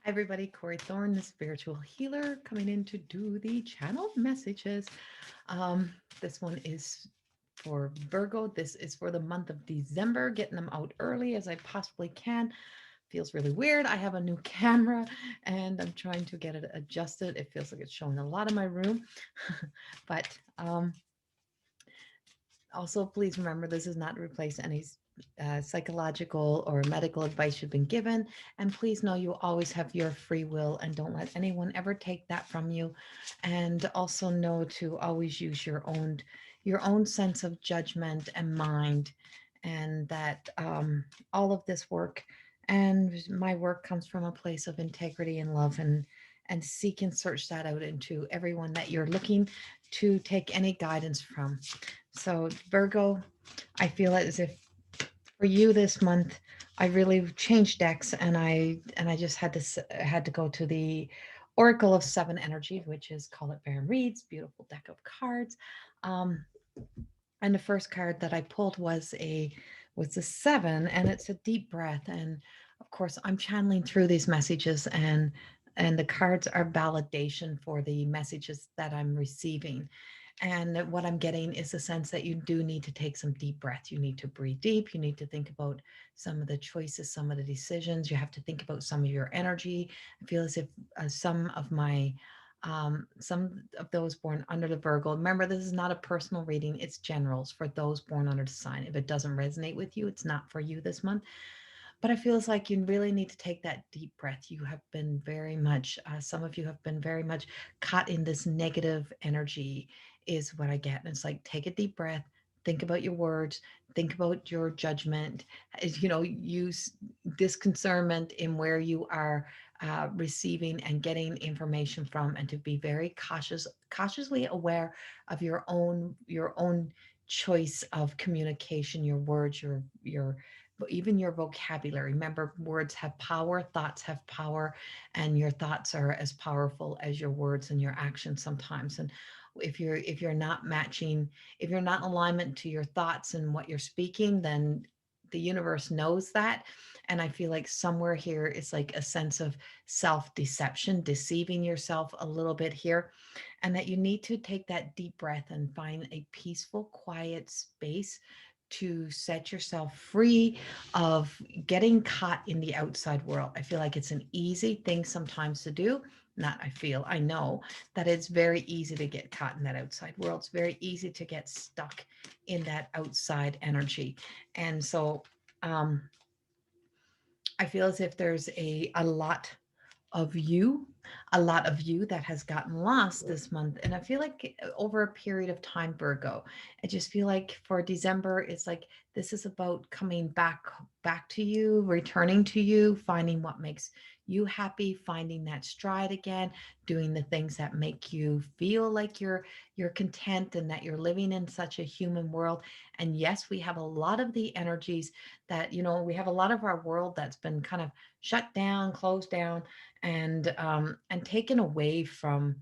Hi everybody, Corrie Thorne, the spiritual healer, coming in to do the channel messages. This one is for Virgo. This is for the month of December, getting them out early as I possibly can. Feels really weird. I have a new camera and I'm trying to get it adjusted. It feels like it's showing a lot of my room, but also, please remember this is not to replace any psychological or medical advice you've been given. And please know you always have your free will and don't let anyone ever take that from you. And also know to always use your own sense of judgment and mind, and that all of this work and my work comes from a place of integrity and love, and seek and search that out into everyone that you're looking to take any guidance from. So Virgo, I feel as if for you this month, I really changed decks, and I just had to go to the Oracle of Seven Energy, which is Call It Baron Reed's beautiful deck of cards. Um, and the first card that I pulled was a seven, and it's a deep breath. And of course, I'm channeling through these messages, and the cards are validation for the messages that I'm receiving. And what I'm getting is a sense that you do need to take some deep breath. You need to breathe deep. You need to think about some of the choices, some of the decisions. You have to think about some of your energy. I feel as if some of those born under the Virgo. Remember, this is not a personal reading, it's generals for those born under the sign. If it doesn't resonate with you, it's not for you this month. But I feel like you really need to take that deep breath. You have been very much, some of you have been very much caught in this negative energy, is what I get. And it's like, take a deep breath, think about your words, think about your judgment, use discernment in where you are receiving and getting information from, and to be very cautiously aware of your own choice of communication, your words, your even your vocabulary. Remember, words have power, thoughts have power, and your thoughts are as powerful as your words and your actions sometimes. And if you're not matching, if you're not in alignment to your thoughts and what you're speaking, then the universe knows that. And I feel like somewhere here is like a sense of self-deception, deceiving yourself a little bit here, and that you need to take that deep breath and find a peaceful, quiet space to set yourself free of getting caught in the outside world. I feel like it's an easy thing sometimes to do. Not I feel, I know that it's very easy to get caught in that outside world. It's very easy to get stuck in that outside energy. And so um, I feel as if there's of you, a lot of you that has gotten lost this month. And I feel like over a period of time, Virgo, I just feel like for December, it's like this is about coming back to you, returning to you, finding what makes you happy, finding that stride again, doing the things that make you feel like you're content and that you're living in such a human world. And yes, we have a lot of the energies that, we have a lot of our world that's been kind of shut down, closed down, and taken away from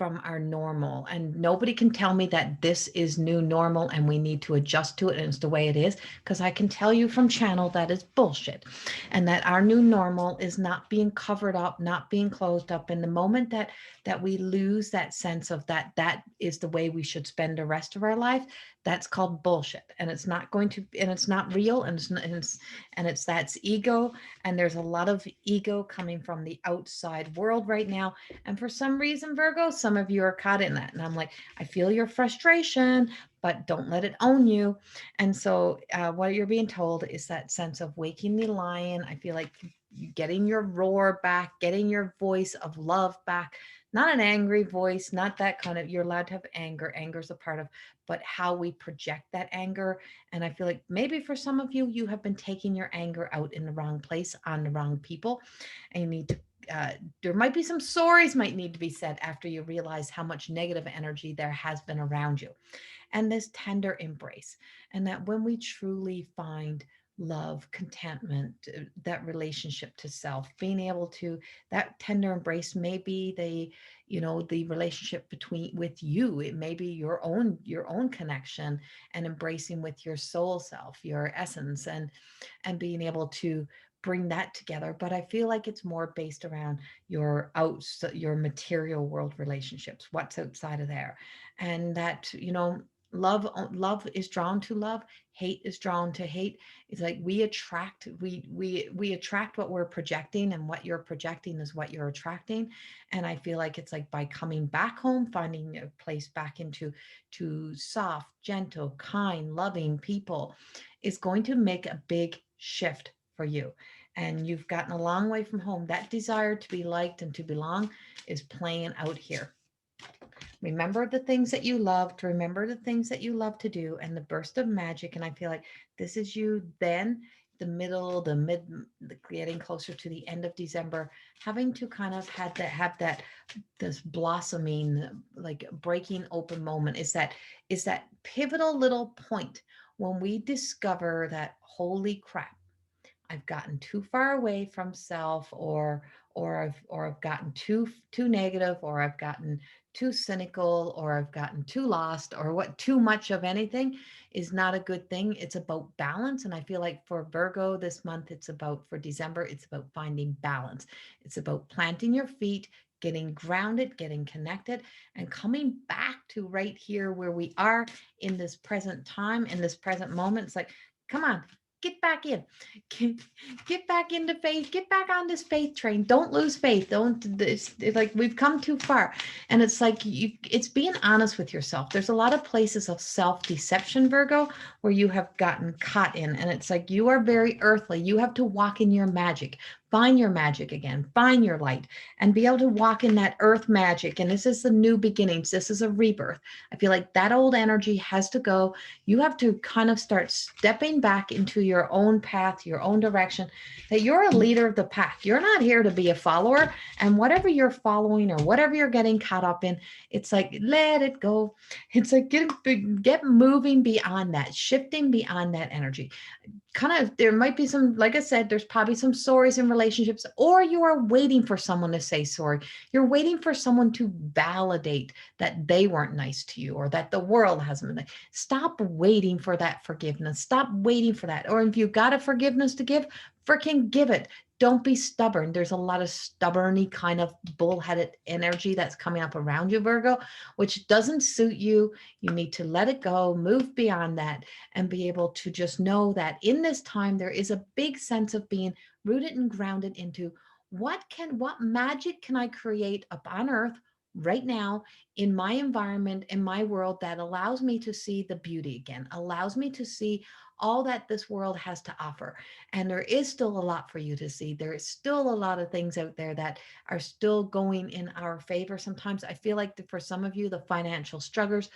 our normal. And nobody can tell me that this is new normal and we need to adjust to it and it's the way it is, because I can tell you from channel that is bullshit, and that our new normal is not being covered up, not being closed up. And the moment that we lose that sense of that is the way we should spend the rest of our life, that's called bullshit. And it's not going to, and it's not real, and it's that's ego. And there's a lot of ego coming from the outside world right now. And for some reason, Virgo, some of you are caught in that. And I'm like, I feel your frustration, but don't let it own you. And so, what you're being told is that sense of waking the lion. I feel like getting your roar back, getting your voice of love back, not an angry voice, not that kind of, you're allowed to have anger. Anger is a part of, but how we project that anger. And I feel like maybe for some of you, you have been taking your anger out in the wrong place on the wrong people. And you need to there might be some sorries might need to be said after you realize how much negative energy there has been around you. And this tender embrace, and that when we truly find love, contentment, that relationship to self, being able to, that tender embrace may be the relationship between with you. It may be your own connection, and embracing with your soul self, your essence, and being able to bring that together, but I feel like it's more based around your material world relationships, what's outside of there. And that, love is drawn to love, hate is drawn to hate. It's like we attract what we're projecting, and what you're projecting is what you're attracting. And I feel like it's like by coming back home, finding a place back into to soft, gentle, kind, loving people is going to make a big shift for you. And you've gotten a long way from home. That desire to be liked and to belong is playing out here. Remember the things that you loved, remember the things that you love to do, and the burst of magic. And I feel like this is you then, the middle, getting closer to the end of December, having to kind of have that this blossoming, like breaking open moment. Is that pivotal little point when we discover that, holy crap, I've gotten too far away from self, or I've gotten too negative, or I've gotten too cynical, or I've gotten too lost, or what, too much of anything is not a good thing. It's about balance. And I feel like for Virgo this month, for December, it's about finding balance. It's about planting your feet, getting grounded, getting connected, and coming back to right here where we are in this present time, in this present moment. It's like, come on, get back in. Get back into faith. Get back on this faith train. Don't lose faith. Don't it's like we've come too far. And it's like it's being honest with yourself. There's a lot of places of self-deception, Virgo, where you have gotten caught in. And it's like you are very earthly. You have to walk in your magic. Find your magic again. Find your light and be able to walk in that earth magic. And this is the new beginnings. This is a rebirth. I feel like that old energy has to go. You have to kind of start stepping back into your own path, your own direction, that you're a leader of the pack. You're not here to be a follower. And whatever you're following or whatever you're getting caught up in, it's like, let it go. It's like get moving beyond that, shifting beyond that energy. Kind of, there might be some, like I said, there's probably some sorries in relationships, or you are waiting for someone to say sorry. You're waiting for someone to validate that they weren't nice to you, or that the world hasn't been nice. Stop waiting for that forgiveness. Stop waiting for that. Or if you got a forgiveness to give, freaking give it. Don't be stubborn. There's a lot of stubborny kind of bullheaded energy that's coming up around you, Virgo, which doesn't suit you. You need to let it go, move beyond that, and be able to just know that in this time there is a big sense of being rooted and grounded into what magic can I create up on earth right now, in my environment, in my world, that allows me to see the beauty again, allows me to see all that this world has to offer. And there is still a lot for you to see. There is still a lot of things out there that are still going in our favor. Sometimes I feel like for some of you, the financial struggles,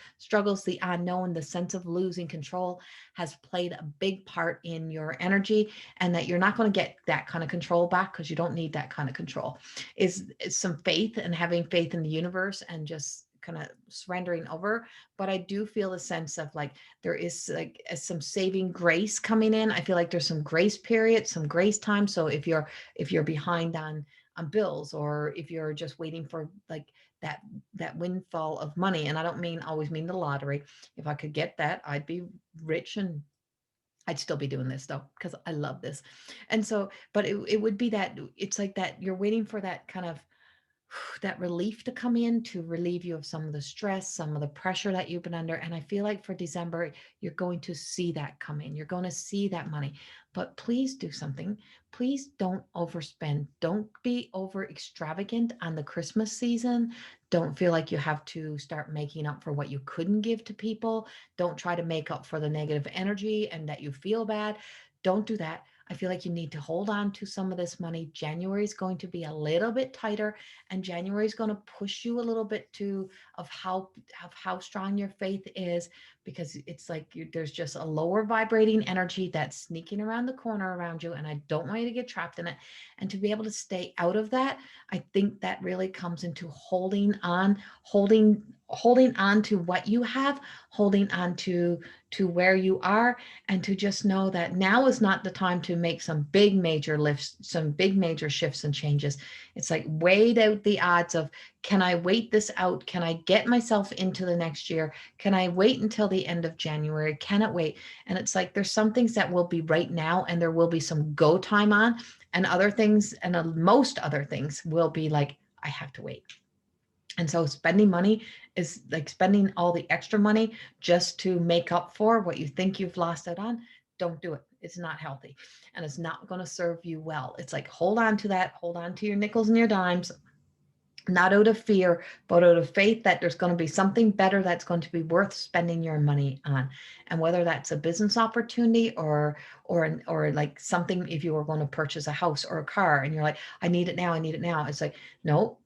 the unknown, the sense of losing control has played a big part in your energy, and that you're not going to get that kind of control back, because you don't need that kind of control. Is some faith, and having faith in the universe, and just kind of surrendering over. But I do feel a sense of like there is like some saving grace coming in. I feel like there's some grace period, some grace time. So if you're behind on bills, or if you're just waiting for like that that windfall of money, and I don't mean always mean the lottery. If I could get that, I'd be rich, and I'd still be doing this though, because I love this. And so, but it would be that it's like that you're waiting for that kind of that relief to come in, to relieve you of some of the stress, some of the pressure that you've been under. And I feel like for December, you're going to see that come in. You're going to see that money. But please do something. Please don't overspend. Don't be over extravagant on the Christmas season. Don't feel like you have to start making up for what you couldn't give to people. Don't try to make up for the negative energy and that you feel bad. Don't do that. I feel like you need to hold on to some of this money. January is going to be a little bit tighter, and January is going to push you a little bit to of how strong your faith is, because it's like there's just a lower vibrating energy that's sneaking around the corner around you, and I don't want you to get trapped in it. And to be able to stay out of that, I think that really comes into holding on, holding on to what you have, holding on to where you are, and to just know that now is not the time to make some big major lifts, some big major shifts and changes. It's like weighed out the odds of, can I wait this out? Can I get myself into the next year? Can I wait until the end of January? Can it wait? And it's like there's some things that will be right now and there will be some go time on, and other things, and most other things will be like, I have to wait. And so spending money is like spending all the extra money just to make up for what you think you've lost out on. Don't do it. It's not healthy and it's not going to serve you well. It's like, hold on to that, hold on to your nickels and your dimes, not out of fear, but out of faith that there's going to be something better that's going to be worth spending your money on. And whether that's a business opportunity or like something, if you were going to purchase a house or a car and you're like, I need it now, I need it now. It's like, no,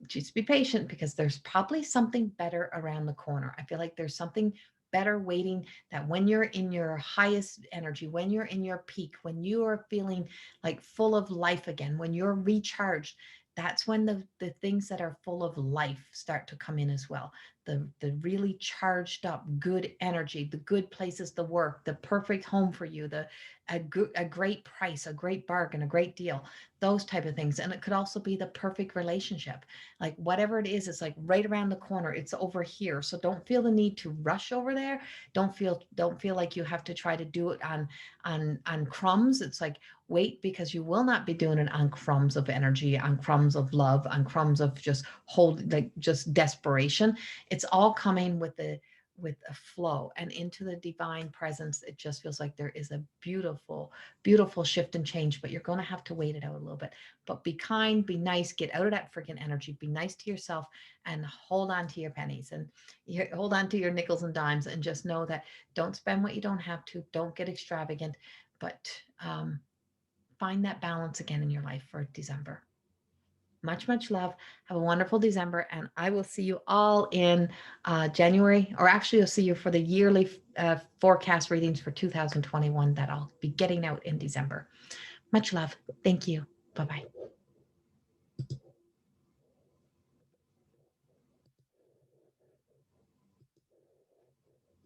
just be patient because there's probably something better around the corner. I feel like there's something better waiting, that when you're in your highest energy, when you're in your peak, when you are feeling like full of life again, when you're recharged, that's when the things that are full of life start to come in as well. The really charged up good energy, the good places to work, the perfect home for you, a great price, a great bargain, a great deal, those type of things. And it could also be the perfect relationship. Like whatever it is, it's like right around the corner. It's over here. So don't feel the need to rush over there. Don't feel like you have to try to do it on crumbs. It's like, wait, because you will not be doing it on crumbs of energy, on crumbs of love, on crumbs of just hold, like just desperation. It's all coming with a flow and into the divine presence. It just feels like there is a beautiful, beautiful shift and change, but you're going to have to wait it out a little bit. But be kind, be nice, get out of that freaking energy, be nice to yourself, and hold on to your pennies and hold on to your nickels and dimes, and just know that don't spend what you don't have to, don't get extravagant, but find that balance again in your life for December. Much, much love. Have a wonderful December, and I will see you all in January, or actually, I'll see you for the yearly forecast readings for 2021 that I'll be getting out in December. Much love. Thank you. Bye bye.